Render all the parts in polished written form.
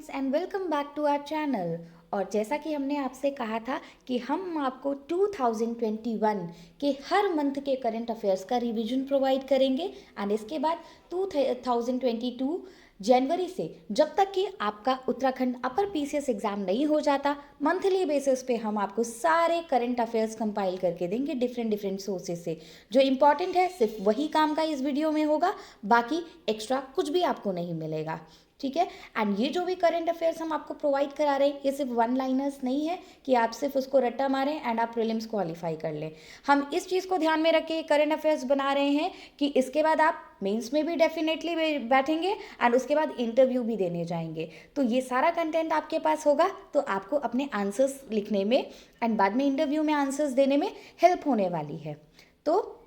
Friends and welcome back to our channel. और जैसा कि हमने आपसे कहा था कि हम आपको 2021 के हर मंथ के करंट अफेयर्स का रिवीजन प्रोवाइड करेंगे एंड इसके बाद 2022 जनवरी से जब तक कि आपका उत्तराखंड अपर पीसीएस एग्ज़ाम नहीं हो जाता, मंथली बेसिस पे हम आपको सारे करंट अफेयर्स कंपाइल करके देंगे डिफरेंट सोर्सेज से। जो इम्पॉर्टेंट है सिर्फ वही काम का इस वीडियो में होगा, बाकी एक्स्ट्रा कुछ भी आपको नहीं मिलेगा, ठीक है। एंड ये जो भी करंट अफेयर्स हम आपको प्रोवाइड करा रहे हैं ये सिर्फ वन लाइनर्स नहीं है कि आप सिर्फ उसको रट्टा मारें एंड आप प्रीलिम्स क्वालिफाई कर लें। हम इस चीज़ को ध्यान में रख के करंट अफेयर्स बना रहे हैं कि इसके बाद आप मेंस में भी डेफिनेटली बैठेंगे एंड उसके बाद इंटरव्यू भी देने जाएंगे। तो ये सारा कंटेंट आपके पास होगा तो आपको अपने आंसर्स लिखने में एंड बाद में इंटरव्यू में आंसर्स देने में हेल्प होने वाली है। तो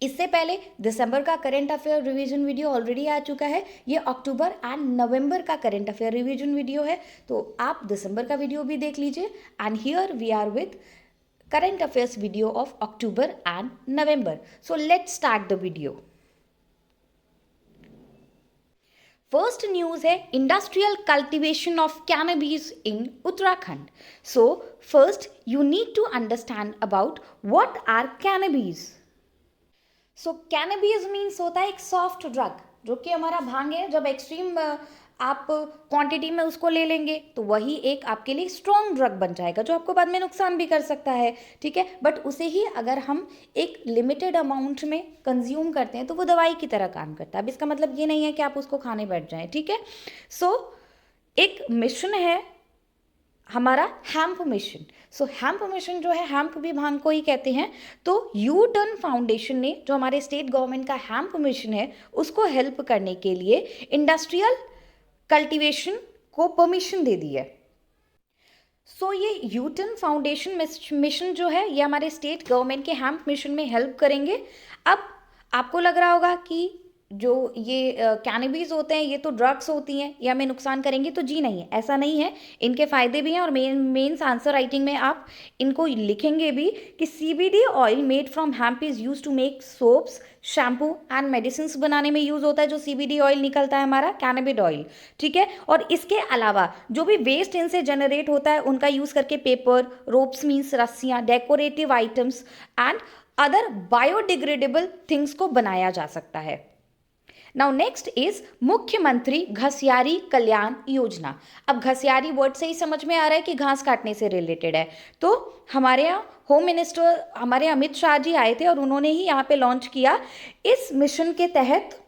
इससे पहले दिसंबर का current affair revision video already आ चुका है। ये अक्टूबर एंड नवंबर का करंट अफेयर रिवीजन वीडियो है, तो आप दिसंबर का वीडियो भी देख लीजिए। And here we are with current affairs video of October and November. So let's start the video. First news है industrial cultivation of cannabis in Uttarakhand. So first you need to understand about what are cannabis. So cannabis means होता है एक soft drug, जो कि हमारा भांग है। जब extreme आप क्वांटिटी में उसको ले लेंगे तो वही एक आपके लिए स्ट्रॉन्ग ड्रग बन जाएगा, जो आपको बाद में नुकसान भी कर सकता है, ठीक है। बट उसे ही अगर हम एक लिमिटेड अमाउंट में कंज्यूम करते हैं तो वो दवाई की तरह काम करता है। अब इसका मतलब ये नहीं है कि आप उसको खाने बैठ जाएं, ठीक है। सो एक मिशन है हमारा हैम्प मिशन। सो हैम्प मिशन जो है, हैम्प भी भांग को ही कहते हैं। तो यू टर्न फाउंडेशन ने, जो हमारे स्टेट गवर्नमेंट का हैम्प मिशन है, उसको हेल्प करने के लिए इंडस्ट्रियल कल्टीवेशन को परमिशन दे दी है। सो ये यूटन फाउंडेशन मिशन जो है ये हमारे स्टेट गवर्नमेंट के हैम्प मिशन में हेल्प करेंगे। अब आपको लग रहा होगा कि जो ये कैनबिस होते हैं ये तो ड्रग्स होती हैं, ये हमें नुकसान करेंगी, तो जी नहीं, ऐसा नहीं है। इनके फ़ायदे भी हैं और मेन्स आंसर राइटिंग में आप इनको लिखेंगे भी कि CBD oil made from hemp is use to make soaps, shampoo and medicine बनाने में यूज़ होता है। जो सीबीडी ऑयल निकलता है हमारा कैनबिड ऑयल, ठीक है। और इसके अलावा जो भी वेस्ट इनसे जनरेट होता है उनका यूज़ करके पेपर, रोप्स मीन्स रस्सियाँ, decorative items and other biodegradable things को बनाया जा सकता है। नाउ नेक्स्ट इज मुख्यमंत्री घसियारी कल्याण योजना। अब घसियारी वर्ड से ही समझ में आ रहा है कि घास काटने से रिलेटेड है। तो हमारे यहाँ होम मिनिस्टर हमारे अमित शाह जी आए थे और उन्होंने ही यहाँ पे लॉन्च किया। इस मिशन के तहत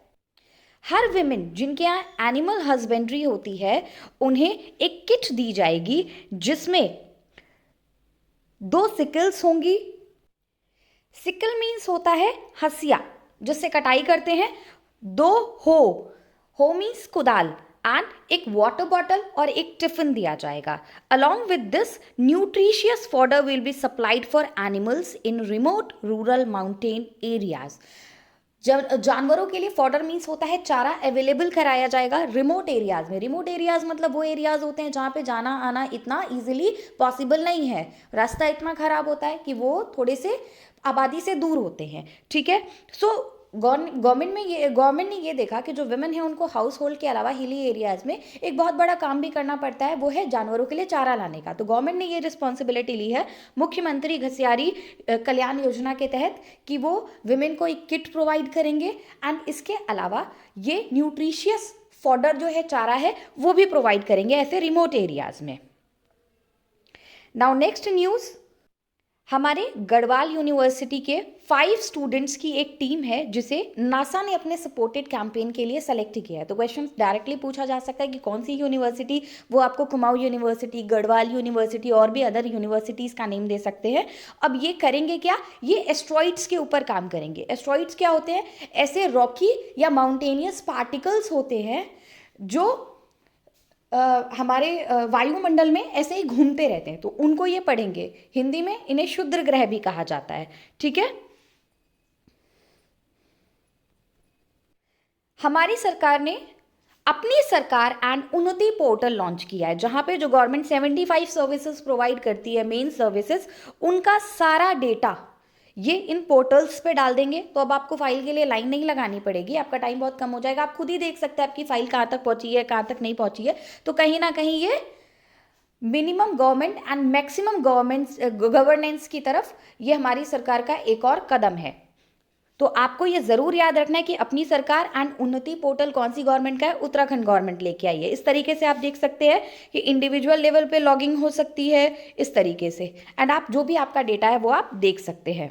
हर विमेन जिनके यहाँ एनिमल हस्बेंड्री होती है उन्हें एक किट दी जाएगी जिसमें 2 सिकल्स होंगी। सिकल मीन्स होता है हसिया जिससे कटाई करते हैं। 2 हो मीन्स कुदाल एंड एक वाटर बॉटल और एक टिफिन दिया जाएगा। Along with this nutritious fodder will be supplied for animals in remote rural mountain areas. जब जानवरों के लिए फॉडर मीन्स होता है चारा, अवेलेबल कराया जाएगा रिमोट एरियाज में। रिमोट एरियाज मतलब वो एरियाज होते हैं जहाँ पे जाना आना इतना इजीली पॉसिबल नहीं है, रास्ता इतना खराब होता है कि वो थोड़े से आबादी से दूर होते हैं, ठीक है। सो गवर्नमेंट ने ये देखा कि जो विमेन है उनको हाउस होल्ड के अलावा हिली एरियाज़ में एक बहुत बड़ा काम भी करना पड़ता है, वो है जानवरों के लिए चारा लाने का। तो गवर्नमेंट ने ये रिस्पॉन्सिबिलिटी ली है मुख्यमंत्री घसियारी कल्याण योजना के तहत कि वो विमेन को एक किट प्रोवाइड करेंगे एंड इसके अलावा ये न्यूट्रिशियस फॉडर जो है चारा है वो भी प्रोवाइड करेंगे ऐसे रिमोट एरियाज़ में। नाउ नेक्स्ट न्यूज़, हमारे गढ़वाल यूनिवर्सिटी के 5 स्टूडेंट्स की एक टीम है जिसे नासा ने अपने सपोर्टेड कैंपेन के लिए सेलेक्ट किया है। तो क्वेश्चन डायरेक्टली पूछा जा सकता है कि कौन सी यूनिवर्सिटी, वो आपको कुमाऊं यूनिवर्सिटी, गढ़वाल यूनिवर्सिटी और भी अदर यूनिवर्सिटीज़ का नेम दे सकते हैं। अब ये करेंगे क्या, ये एस्ट्रॉइड्स के ऊपर काम करेंगे। एस्ट्रॉइड्स क्या होते हैं, ऐसे रॉकी या माउंटेनियस पार्टिकल्स होते हैं जो हमारे वायुमंडल में ऐसे ही घूमते रहते हैं, तो उनको ये पढ़ेंगे। हिंदी में इन्हें क्षुद्र ग्रह भी कहा जाता है, ठीक है। हमारी सरकार ने अपनी सरकार एंड उन्नति पोर्टल लॉन्च किया है जहां पे जो गवर्नमेंट 75 सर्विसेज प्रोवाइड करती है, मेन सर्विसेज, उनका सारा डेटा ये इन पोर्टल्स पे डाल देंगे तो अब आपको फाइल के लिए लाइन नहीं लगानी पड़ेगी, आपका टाइम बहुत कम हो जाएगा। आप खुद ही देख सकते हैं आपकी फाइल कहाँ तक पहुंची है, कहाँ तक नहीं पहुंची है। तो कहीं ना कहीं ये minimum government and maximum governance की तरफ ये हमारी सरकार का एक और कदम है। तो आपको ये जरूर याद रखना है कि अपनी सरकार एंड उन्नति पोर्टल कौन सी गवर्नमेंट का है, उत्तराखंड गवर्नमेंट लेके आई है। इस तरीके से आप देख सकते हैं कि इंडिविजुअल लेवल पे लॉगिंग हो सकती है इस तरीके से, एंड आप जो भी आपका डेटा है वो आप देख सकते हैं।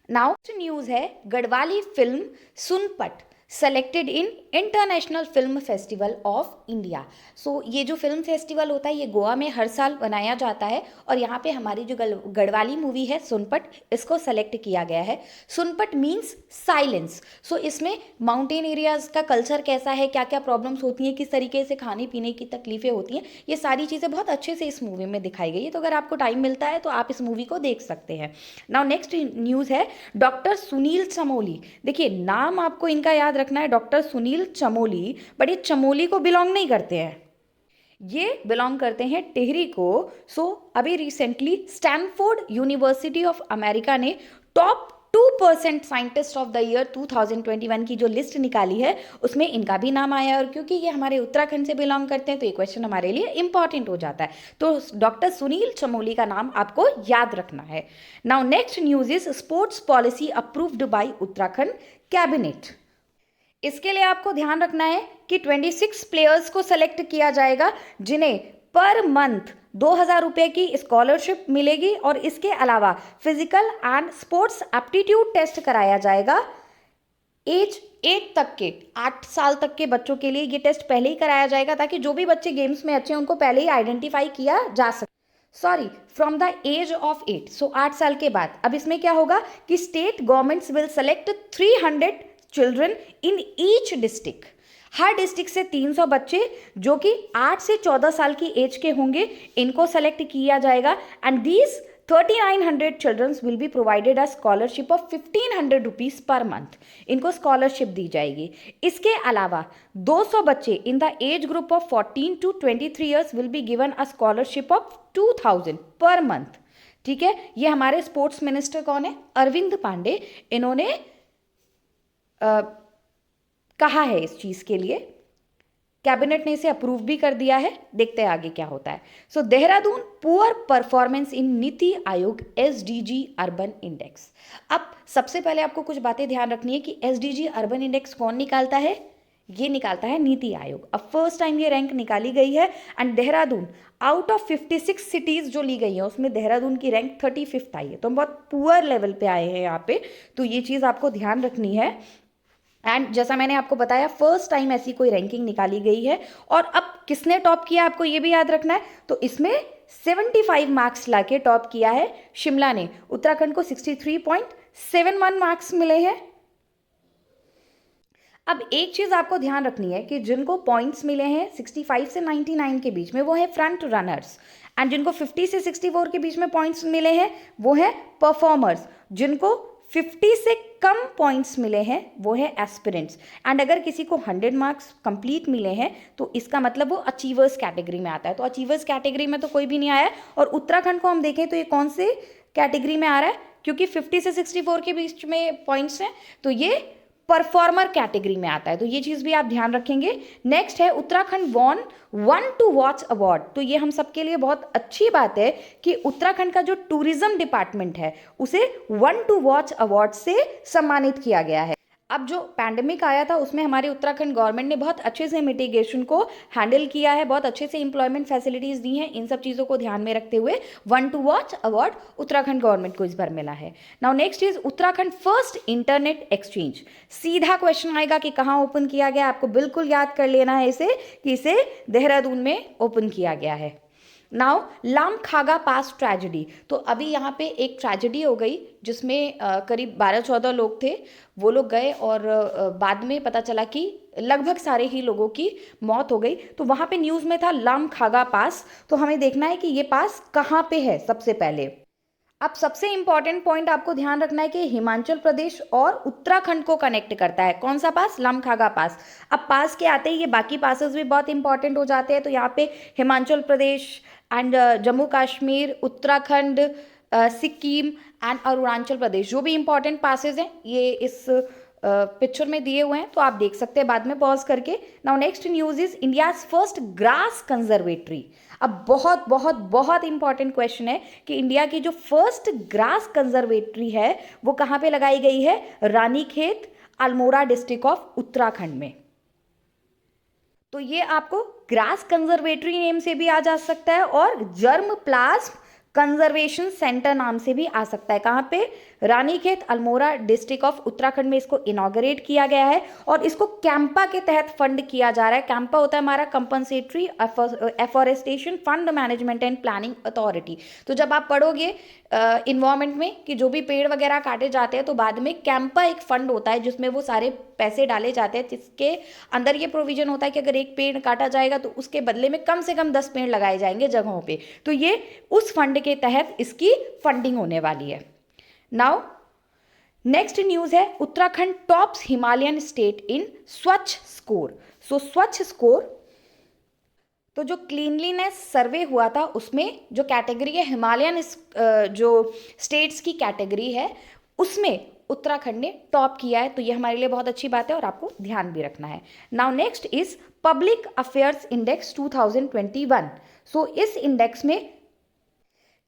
नाउ न्यूज है Garhwali film Sunpat selected in international film festival of India. So ये जो फिल्म फेस्टिवल होता है ये गोवा में हर साल बनाया जाता है, और यहाँ पे हमारी जो गढ़वाली मूवी है सुनपट, इसको सेलेक्ट किया गया है। सुनपट मीन्स साइलेंस। सो इसमें माउंटेन एरियाज का कल्चर कैसा है, क्या क्या प्रॉब्लम्स होती हैं, किस तरीके से खाने पीने की तकलीफें होती हैं, ये सारी चीज़ें बहुत अच्छे से इस मूवी में दिखाई गई है। तो अगर आपको टाइम मिलता है तो आप इस मूवी को देख सकते हैं। नाउ नेक्स्ट न्यूज़ है डॉक्टर सुनील चमोली। देखिए नाम आपको इनका याद रखना है, डॉक्टर सुनील चमोली, बट ये चमोली को बिलोंग नहीं करते हैं, ये बिलोंग करते हैं टिहरी को। सो अभी recently Stanford University of America ने top 2% scientist of the year 2021 की जो लिस्ट निकाली है उसमें इनका भी नाम आया है, और क्योंकि ये हमारे उत्तराखंड से बिलोंग करते हैं तो ये क्वेश्चन हमारे लिए इंपॉर्टेंट हो जाता है। तो डॉक्टर सुनील चमोली का नाम आपको याद रखना है। Now next news is sports policy approved by Uttarakhand cabinet. इसके लिए आपको ध्यान रखना है कि 26 प्लेयर्स को सेलेक्ट किया जाएगा जिन्हें पर मंथ 2,000 रुपये की स्कॉलरशिप मिलेगी, और इसके अलावा physical and sports aptitude test कराया जाएगा। एज 8 तक के, 8 साल तक के बच्चों के लिए ये टेस्ट पहले ही कराया जाएगा ताकि जो भी बच्चे गेम्स में अच्छे हैं उनको पहले ही आइडेंटिफाई किया जा सके। Sorry, from the age of 8, so 8 साल के बाद। अब इसमें क्या होगा कि state governments will select 300 children in each district. हर डिस्ट्रिक्ट से 300 बच्चे जो कि 8 से 14 साल की एज के होंगे इनको सेलेक्ट किया जाएगा, and these 3900 childrens will be provided a scholarship of 1500 rupees per month. इनको स्कॉलरशिप दी जाएगी। इसके अलावा 200 बच्चे in the age group of 14 to 23 years will be given a scholarship of 2000 per month. ठीक है, ये हमारे स्पोर्ट्स मिनिस्टर कौन है? अरविंद पांडे। इन्होंने कहा है इस चीज़ के लिए, कैबिनेट ने इसे अप्रूव भी कर दिया है। देखते हैं आगे क्या होता है। सो Dehradun poor performance in NITI Aayog SDG urban index. अब सबसे पहले आपको कुछ बातें ध्यान रखनी है कि SDG अर्बन इंडेक्स कौन निकालता है? ये निकालता है नीति आयोग। अब फर्स्ट टाइम ये रैंक निकाली गई है, and Dehradun out of 56 cities जो ली गई है उसमें देहरादून की रैंक 35th आई है। तो हम बहुत पुअर लेवल पे आए हैं यहाँ पे, तो ये चीज़ आपको ध्यान रखनी है। एंड जैसा मैंने आपको बताया फर्स्ट टाइम ऐसी कोई रैंकिंग निकाली गई है। और अब किसने टॉप किया आपको ये भी याद रखना है। तो इसमें 75 मार्क्स लाके टॉप किया है शिमला ने। उत्तराखंड को 63.71 मार्क्स मिले हैं। अब एक चीज़ आपको ध्यान रखनी है कि जिनको पॉइंट्स मिले हैं 65 से 99 के बीच में वो है फ्रंट रनर्स, एंड जिनको 50 से 64 के बीच में पॉइंट्स मिले हैं वो है परफॉर्मर्स, जिनको 50 से कम पॉइंट्स मिले हैं वो है एस्पिरेंट्स। एंड अगर किसी को 100 मार्क्स कंप्लीट मिले हैं तो इसका मतलब वो अचीवर्स कैटेगरी में आता है। तो अचीवर्स कैटेगरी में तो कोई भी नहीं आया है। और उत्तराखंड को हम देखें तो ये कौन से कैटेगरी में आ रहा है, क्योंकि 50 से 64 के बीच में पॉइंट्स हैं तो ये परफॉर्मर कैटेगरी में आता है। तो ये चीज़ भी आप ध्यान रखेंगे। नेक्स्ट है Uttarakhand won one to watch award. तो ये हम सबके लिए बहुत अच्छी बात है कि उत्तराखंड का जो टूरिज्म डिपार्टमेंट है उसे वन टू वॉच अवार्ड से सम्मानित किया गया है। अब जो पैंडेमिक आया था उसमें हमारे उत्तराखंड गवर्नमेंट ने बहुत अच्छे से मिटिगेशन को हैंडल किया है, बहुत अच्छे से एम्प्लॉयमेंट फैसिलिटीज़ दी हैं। इन सब चीज़ों को ध्यान में रखते हुए one to watch award Uttarakhand government को इस बार मिला है। Now next is Uttarakhand first internet exchange. सीधा क्वेश्चन आएगा कि कहाँ ओपन किया गया, आपको बिल्कुल याद कर लेना है इसे कि इसे देहरादून में ओपन किया गया है। नाउ लामखागा पास ट्रेजेडी। तो अभी यहाँ पे एक ट्रेजेडी हो गई जिसमें करीब 12-14 लोग थे, वो लोग गए और बाद में पता चला कि लगभग सारे ही लोगों की मौत हो गई। तो वहाँ पे न्यूज़ में था लामखागा पास। तो हमें देखना है कि ये पास कहाँ पे है सबसे पहले। अब सबसे इंपॉर्टेंट पॉइंट आपको ध्यान रखना है कि हिमाचल प्रदेश और उत्तराखंड को कनेक्ट करता है। कौन सा पास? लामखागा पास। अब पास के आते ही ये बाकी पासेस भी बहुत इंपॉर्टेंट हो जाते हैं। तो यहाँ पे हिमाचल प्रदेश एंड जम्मू कश्मीर, उत्तराखंड, सिक्किम एंड अरुणाचल प्रदेश, जो भी इंपॉर्टेंट पासेज हैं ये इस पिक्चर में दिए हुए हैं, तो आप देख सकते हैं बाद में पॉज करके। Now next news is India's first grass conservatory. अब बहुत बहुत बहुत इंपॉर्टेंट क्वेश्चन है कि इंडिया की जो फर्स्ट ग्रास कंजर्वेटरी है वो कहाँ पे लगाई गई है? रानीखेत, अल्मोड़ा डिस्ट्रिक्ट ऑफ उत्तराखंड में। तो ये आपको ग्रास कंजर्वेटरी नेम से भी आ जा सकता है और जर्म प्लाज्म कंजर्वेशन सेंटर नाम से भी आ सकता है। कहाँ पे? रानीखेत, अल्मोड़ा डिस्ट्रिक्ट ऑफ उत्तराखंड में इसको इनॉग्रेट किया गया है और इसको कैंपा के तहत फंड किया जा रहा है। कैंपा होता है हमारा compensatory afforestation fund management and planning authority. तो जब आप पढ़ोगे इन्वायरमेंट में कि जो भी पेड़ वगैरह काटे जाते हैं तो बाद में कैंपा एक फंड होता है जिसमें वो सारे पैसे डाले जाते हैं, जिसके अंदर ये प्रोविजन होता है कि अगर एक पेड़ काटा जाएगा तो उसके बदले में कम से कम 10 पेड़ लगाए जाएंगे जगहों पे। तो ये उस फंड के तहत इसकी फंडिंग होने वाली है। नाउ नेक्स्ट न्यूज है Uttarakhand tops Himalayan state in स्वच्छ स्कोर। सो स्वच्छ स्कोर, तो जो क्लीनलीनेस सर्वे हुआ था उसमें जो कैटेगरी है हिमालयन जो स्टेट्स की कैटेगरी है उसमें उत्तराखंड ने टॉप किया है। तो ये हमारे लिए बहुत अच्छी बात है और आपको ध्यान भी रखना है। Now next is public affairs index 2021। सो इस इंडेक्स में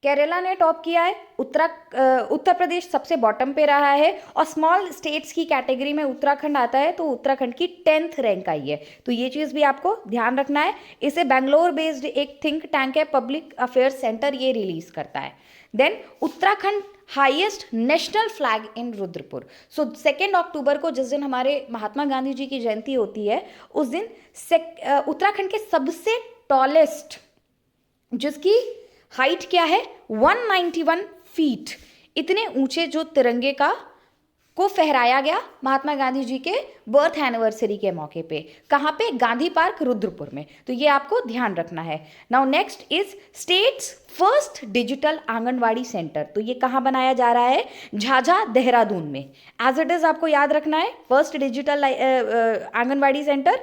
केरला ने टॉप किया है, उत्तर प्रदेश सबसे बॉटम पे रहा है और स्मॉल स्टेट्स की कैटेगरी में उत्तराखंड आता है, तो उत्तराखंड की 10th रैंक आई है। तो ये चीज़ भी आपको ध्यान रखना है। इसे बेंगलोर बेस्ड एक थिंक टैंक है पब्लिक अफेयर्स सेंटर, ये रिलीज करता है। Then Uttarakhand highest national flag in Rudrapur. So 2 अक्टूबर को जिस दिन हमारे महात्मा गांधी जी की जयंती होती है उस दिन उत्तराखंड के सबसे टॉलेस्ट, जिसकी हाइट क्या है 191 फीट, इतने ऊंचे जो तिरंगे को फहराया गया महात्मा गांधी जी के बर्थ एनिवर्सरी के मौके पे। कहाँ पे? गांधी पार्क रुद्रपुर में। तो ये आपको ध्यान रखना है। Now next is states first digital anganwadi centre. तो ये कहाँ बनाया जा रहा है? झाझा देहरादून में। एज इट इज आपको याद रखना है, first digital anganwadi centre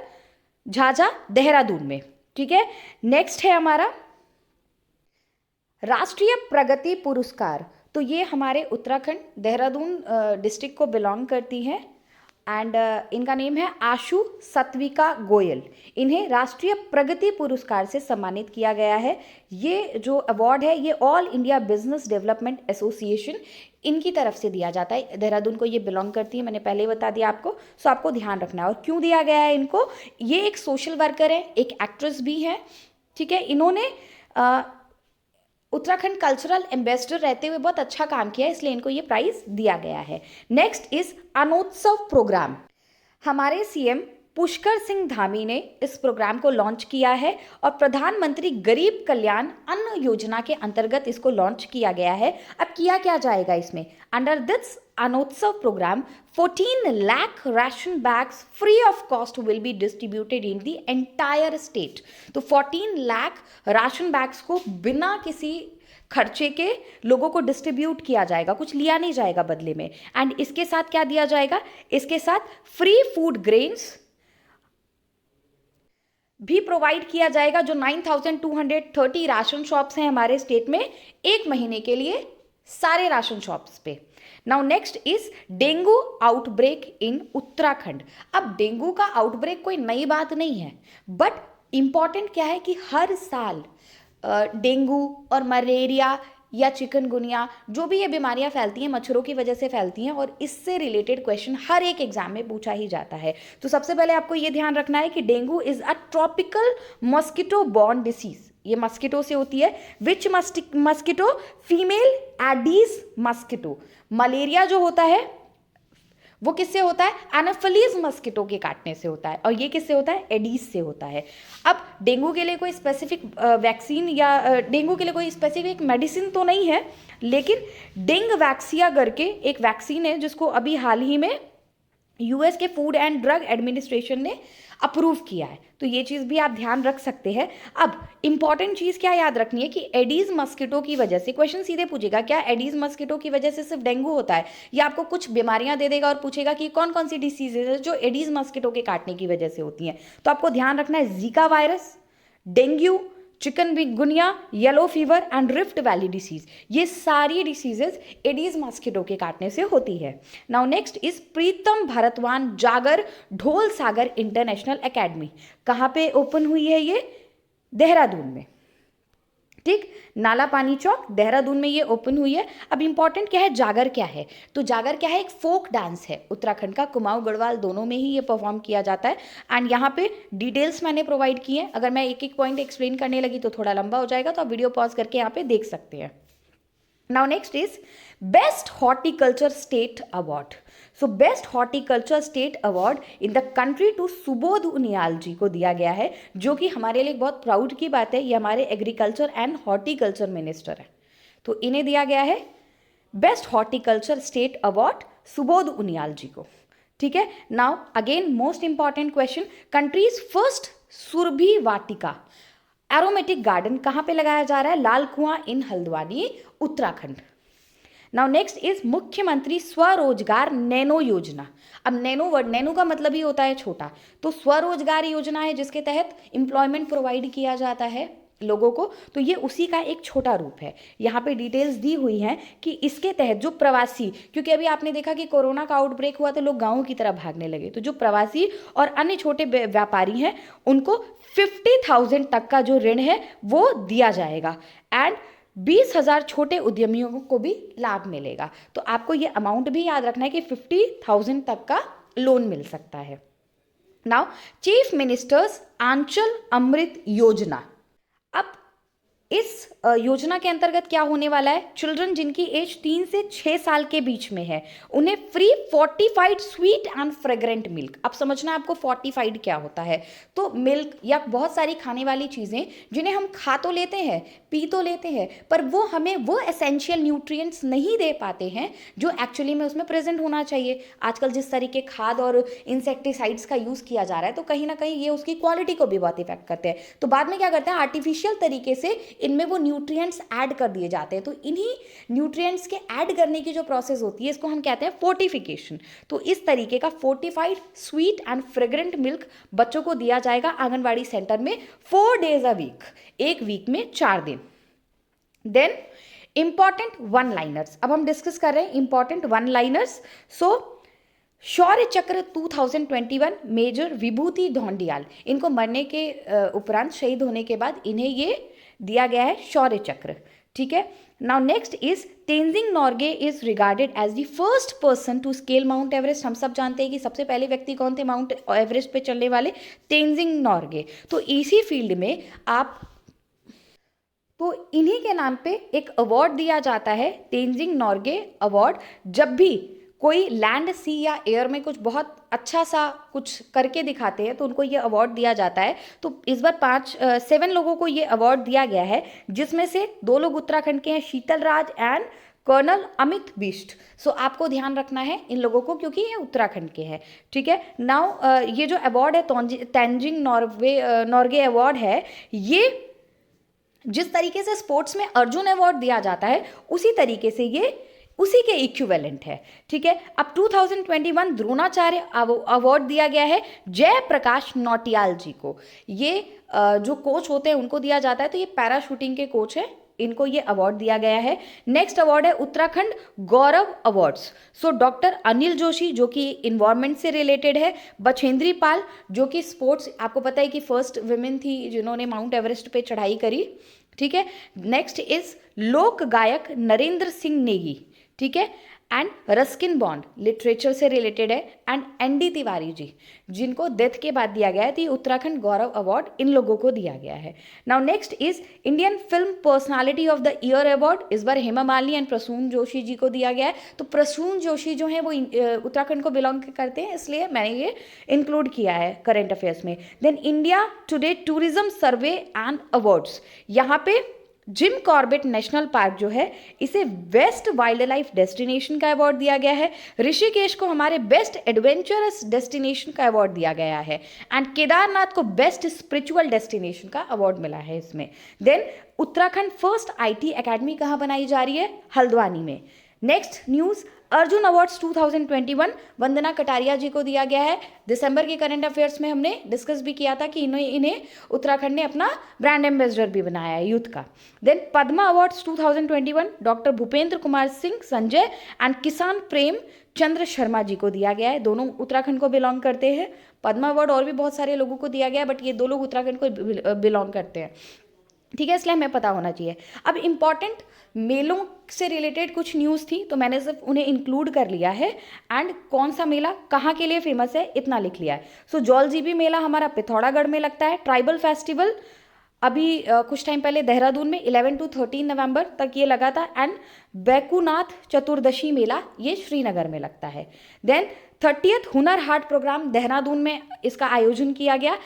Jhajha Dehradun में। ठीक है। नेक्स्ट है हमारा राष्ट्रीय प्रगति पुरस्कार। तो ये हमारे उत्तराखंड देहरादून डिस्ट्रिक्ट को बिलोंग करती है एंड इनका नेम है आशु सत्विका गोयल। इन्हें राष्ट्रीय प्रगति पुरस्कार से सम्मानित किया गया है। ये जो अवार्ड है ये all India business development association इनकी तरफ से दिया जाता है। देहरादून को ये बिलोंग करती है, मैंने पहले ही बता दिया आपको। सो आपको ध्यान रखना है। और क्यों दिया गया है इनको? ये एक सोशल वर्कर है, एक एक्ट्रेस भी है। ठीक है। इन्होंने उत्तराखंड कल्चरल एम्बेसडर रहते हुए बहुत अच्छा काम किया है, इसलिए इनको ये प्राइज दिया गया है। Next is Annotsav programme. हमारे सीएम पुष्कर सिंह धामी ने इस प्रोग्राम को लॉन्च किया है और प्रधानमंत्री गरीब कल्याण अन्न योजना के अंतर्गत इसको लॉन्च किया गया है। अब किया क्या जाएगा इसमें? Under this Annotsav programme 14 lakh ration bags free of cost will be distributed in the entire state. तो 14 लाख राशन बैग्स को बिना किसी खर्चे के लोगों को डिस्ट्रीब्यूट किया जाएगा, कुछ लिया नहीं जाएगा बदले में। एंड इसके साथ क्या दिया जाएगा? इसके साथ फ्री फूड ग्रेन्स भी प्रोवाइड किया जाएगा। जो 9230 राशन शॉप्स हैं हमारे स्टेट में, 1 महीने के लिए सारे राशन शॉप्स पे। Now next is dengue outbreak इन उत्तराखंड। अब डेंगू का आउटब्रेक कोई नई बात नहीं है, बट इंपॉर्टेंट क्या है कि हर साल डेंगू और मलेरिया या चिकनगुनिया, जो भी ये बीमारियां फैलती हैं मच्छरों की वजह से फैलती हैं और इससे रिलेटेड क्वेश्चन हर एक एग्जाम में पूछा ही जाता है। तो सबसे पहले आपको ये ध्यान रखना है कि dengue is a tropical mosquito borne disease. ये मस्किटो से होती है। Which mosquito? Female Aedes mosquito. Malaria जो होता है वो किससे होता है? एनाफिलीज मस्किटो के काटने से होता है। और ये किससे होता है? एडीज से होता है। अब डेंगू के लिए कोई स्पेसिफिक वैक्सीन या डेंगू के लिए कोई स्पेसिफिक मेडिसिन तो नहीं है, लेकिन डेंग वैक्सिया करके एक वैक्सीन है जिसको अभी हाल ही में यूएस के फूड एंड ड्रग एडमिनिस्ट्रेशन ने अप्रूव किया है। तो ये चीज़ भी आप ध्यान रख सकते हैं। अब इंपॉर्टेंट चीज़ क्या याद रखनी है कि एडीज मस्किटो की वजह से, क्वेश्चन सीधे पूछेगा क्या एडीज मस्किटो की वजह से सिर्फ डेंगू होता है, या आपको कुछ बीमारियां दे देगा और पूछेगा कि कौन कौन सी डिसीजेज है जो एडीज मस्किटो के काटने की वजह से होती हैं। तो आपको ध्यान रखना है Zika virus, dengue, chikungunya, yellow fever and rift valley disease, ये सारी डिसीजेस एडीज मॉस्किटो के काटने से होती है। नाउ नेक्स्ट इज प्रीतम भरतवान जागर ढोल सागर इंटरनेशनल एकेडमी, कहाँ पे ओपन हुई है ये? देहरादून में, ठीक, नाला पानी चौक देहरादून में ये ओपन हुई है। अब इंपॉर्टेंट क्या है, जागर क्या है? तो जागर क्या है? एक फोक डांस है उत्तराखंड का, कुमाऊं गढ़वाल दोनों में ही ये परफॉर्म किया जाता है। एंड यहाँ पे डिटेल्स मैंने प्रोवाइड की है, अगर मैं एक एक पॉइंट एक्सप्लेन करने लगी तो थोड़ा लंबा हो जाएगा, तो आप वीडियो पॉज करके यहाँ पे देख सकते हैं। Now next is best horticulture state award. So best horticulture state award in the country to Subodh Uniyal ji को दिया गया है, जो कि हमारे लिए बहुत प्राउड की बात है। ये हमारे एग्रीकल्चर एंड हॉर्टिकल्चर मिनिस्टर है, तो इन्हें दिया गया है best horticulture state award Subodh Uniyal ji को, ठीक है। Now again most important question, country's first Surabhi Vatika aromatic garden कहाँ पे लगाया जा रहा है? Lal Kuan in Haldwani Uttarakhand. Now next is Mukhyamantri Swarozgar nano योजना। अब नैनो वर्ड, नैनो का मतलब ही होता है छोटा, तो स्वरोजगार योजना है जिसके तहत एम्प्लॉयमेंट प्रोवाइड किया जाता है लोगों को, तो ये उसी का एक छोटा रूप है। यहाँ पे डिटेल्स दी हुई हैं कि इसके तहत जो प्रवासी, क्योंकि अभी आपने देखा कि कोरोना का आउटब्रेक हुआ तो लोग गाँव की तरफ भागने लगे, तो जो प्रवासी और अन्य छोटे व्यापारी हैं उनको 50,000 तक का जो ऋण है वो दिया जाएगा एंड 20,000 छोटे उद्यमियों को भी लाभ मिलेगा। तो आपको ये अमाउंट भी याद रखना है कि 50,000 तक का लोन मिल सकता है। नाउ चीफ मिनिस्टर्स आंचल अमृत योजना, अब इस योजना के अंतर्गत क्या होने वाला है? चिल्ड्रन जिनकी एज 3 से 6 साल के बीच में है उन्हें free fortified sweet and fragrant milk. अब समझना है आपको फोर्टिफाइड क्या होता है, तो मिल्क या बहुत सारी खाने वाली चीज़ें जिन्हें हम खा तो लेते हैं, पी तो लेते हैं, पर वो हमें वो एसेंशियल न्यूट्रिएंट्स नहीं दे पाते हैं जो एक्चुअली में उसमें प्रेजेंट होना चाहिए। आजकल जिस तरीके खाद और इंसेक्टिसाइड्स का यूज़ किया जा रहा है, तो कहीं ना कहीं ये उसकी क्वालिटी को भी बहुत इफेक्ट करते हैं। तो बाद में क्या करते हैं, आर्टिफिशियल तरीके से इनमें वो न्यूट्रिएंट्स ऐड कर दिए जाते हैं। तो इन्हीं न्यूट्रिएंट्स के ऐड करने की जो प्रोसेस होती है इसको हम कहते हैं फोर्टिफिकेशन। तो इस तरीके का fortified sweet and fragrant milk बच्चों को दिया जाएगा आंगनवाड़ी सेंटर में 4 days अ वीक, एक वीक में 4 दिन। देन इंपॉर्टेंट वन लाइनर्स, अब हम डिस्कस कर रहे हैं इंपॉर्टेंट वन लाइनर्स। सो शौर्य चक्र 2021 मेजर विभूति ढोंडियाल, इनको मरने के उपरांत शहीद होने के बाद इन्हें ये दिया गया है शौर्य चक्र, ठीक है। Now next is Tenzing Norgay is regarded as the first person to scale Mount Everest. हम सब जानते हैं कि सबसे पहले व्यक्ति कौन थे माउंट एवरेस्ट पे चलने वाले? तेंजिंग नॉर्गे। तो इसी फील्ड में आप, तो इन्हीं के नाम पे एक अवार्ड दिया जाता है, तेंजिंग नॉर्गे अवार्ड। जब भी कोई लैंड, सी या एयर में कुछ बहुत अच्छा सा कुछ करके दिखाते हैं तो उनको ये अवार्ड दिया जाता है। तो इस बार 7 लोगों को ये अवार्ड दिया गया है, जिसमें से 2 लोग उत्तराखंड के हैं, शीतल राज एंड कर्नल अमित बिष्ट। सो आपको ध्यान रखना है इन लोगों को क्योंकि ये उत्तराखंड के हैं, ठीक है। नाउ ये जो अवार्ड है तेंजिंग नॉर्गे अवार्ड है, ये जिस तरीके से स्पोर्ट्स में अर्जुन अवार्ड दिया जाता है उसी तरीके से ये उसी के इक्विवेलेंट है, ठीक है। अब 2021 द्रोणाचार्य अवार्ड दिया गया है जय प्रकाश नौटियाल जी को। ये जो कोच होते हैं उनको दिया जाता है, तो ये पैरा शूटिंग के कोच हैं, इनको ये अवार्ड दिया गया है। नेक्स्ट अवार्ड है Uttarakhand Gaurav awards. So doctor Anil Joshi जो कि इन्वायरमेंट से रिलेटेड है, बछेंद्री पाल जो कि स्पोर्ट्स, आपको पता है कि फर्स्ट विमेन थी जिन्होंने माउंट एवरेस्ट पे चढ़ाई करी, ठीक है। नेक्स्ट इज लोक गायक नरेंद्र सिंह नेगी, ठीक है। एंड रस्किन बॉन्ड लिटरेचर से रिलेटेड है, एंड एनडी तिवारी जी जिनको डेथ के बाद दिया गया है, तो ये उत्तराखंड गौरव अवार्ड इन लोगों को दिया गया है। Now next is Indian film personality of the year award, इस बार हेमा मालिनी एंड प्रसून जोशी जी को दिया गया है। तो प्रसून जोशी जो है वो उत्तराखंड को बिलोंग करते हैं, इसलिए मैंने ये इंक्लूड किया है करेंट अफेयर्स में। Then India Today tourism survey and awards, यहाँ पे जिम कॉर्बेट नेशनल पार्क जो है इसे बेस्ट वाइल्ड लाइफ डेस्टिनेशन का अवार्ड दिया गया है। ऋषिकेश को हमारे बेस्ट एडवेंचरस डेस्टिनेशन का अवार्ड दिया गया है, एंड केदारनाथ को बेस्ट स्पिरिचुअल डेस्टिनेशन का अवार्ड मिला है इसमें। Then Uttarakhand first IT academy कहाँ बनाई जा रही है? हल्द्वानी में। Next news, Arjun awards 2021 Vandana Kataria जी को दिया गया है। दिसंबर के करंट अफेयर्स में हमने डिस्कस भी किया था कि इन्हें उत्तराखंड ने अपना ब्रांड एम्बेसडर भी बनाया है यूथ का। Then Padma awards 2021 doctor Bhupendra Kumar Singh Sanjay and किसान प्रेम चंद्र शर्मा जी को दिया गया है। दोनों उत्तराखंड को बिलोंग करते हैं। पद्मा अवार्ड और भी बहुत सारे लोगों को दिया गया है, बट ये दो लोग उत्तराखंड को बिलोंग करते हैं, ठीक है, इसलिए हमें पता होना चाहिए। अब इम्पॉर्टेंट मेलों से रिलेटेड कुछ न्यूज़ थी तो मैंने सिर्फ उन्हें इंक्लूड कर लिया है, एंड कौन सा मेला कहाँ के लिए फेमस है इतना लिख लिया है। सो जौलजीबी मेला हमारा पिथौरागढ़ में लगता है। ट्राइबल फेस्टिवल अभी कुछ टाइम पहले देहरादून में 11 to 13 नवंबर तक ये लगा था। एंड बैकुनाथ चतुर्दशी मेला ये श्रीनगर में लगता है। Then 30th Hunar Haat programme Dehradun में इसका आयोजन किया गया।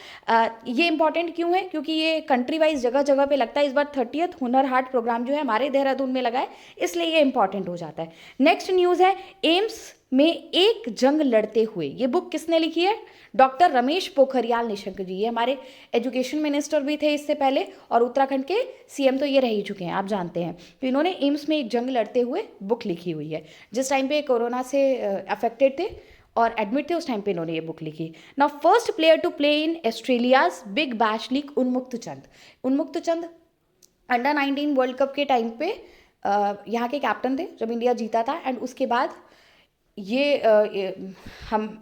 ये इंपॉर्टेंट क्यों है? क्योंकि ये कंट्री वाइज जगह जगह पे लगता है। इस बार 30th हुनर हाट प्रोग्राम जो है हमारे देहरादून में लगा है, इसलिए ये इंपॉर्टेंट हो जाता है। नेक्स्ट न्यूज़ है एम्स में एक जंग लड़ते हुए। ये बुक किसने लिखी है? डॉक्टर रमेश पोखरियाल निशंक जी। ये हमारे एजुकेशन मिनिस्टर भी थे इससे पहले, और उत्तराखंड के सीएम तो ये रह ही चुके हैं, आप जानते हैं। तो इन्होंने एम्स में एक जंग लड़ते हुए बुक लिखी हुई है। जिस टाइम पे कोरोना से अफेक्टेड थे और एडमिट थे, उस टाइम पे इन्होंने ये बुक लिखी। Now first player to play in Australia's Big Bash League Unmukt Chand. Unmukt Chand under 19 world cup के टाइम पे यहाँ के कैप्टन थे जब इंडिया जीता था। एंड उसके बाद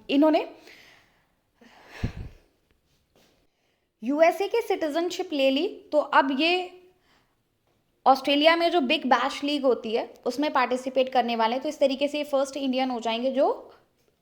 इन्होंने यूएसए के सिटीजनशिप ले ली। तो अब ये ऑस्ट्रेलिया में जो बिग बैश लीग होती है उसमें पार्टिसिपेट करने वाले हैं। तो इस तरीके से ये फर्स्ट इंडियन हो जाएंगे जो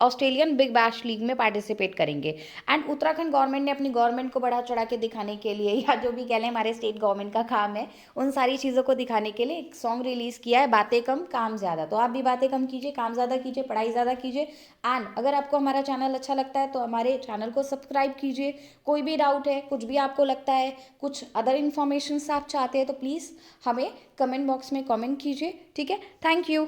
ऑस्ट्रेलियन बिग बैश लीग में पार्टिसिपेट करेंगे। एंड उत्तराखंड गवर्नमेंट ने अपनी गवर्नमेंट को बढ़ा चढ़ा के दिखाने के लिए, या जो भी कह लें हमारे स्टेट गवर्नमेंट का काम है, उन सारी चीज़ों को दिखाने के लिए एक सॉन्ग रिलीज़ किया है, बातें कम काम ज़्यादा। तो आप भी बातें कम कीजिए, काम ज़्यादा कीजिए, पढ़ाई ज़्यादा कीजिए। एंड अगर आपको हमारा चैनल अच्छा लगता है तो हमारे चैनल को सब्सक्राइब कीजिए। कोई भी डाउट है, कुछ भी आपको लगता है, कुछ अदर इन्फॉर्मेशन आप चाहते हैं तो प्लीज़ हमें कमेंट बॉक्स में कमेंट कीजिए, ठीक है। Thank you.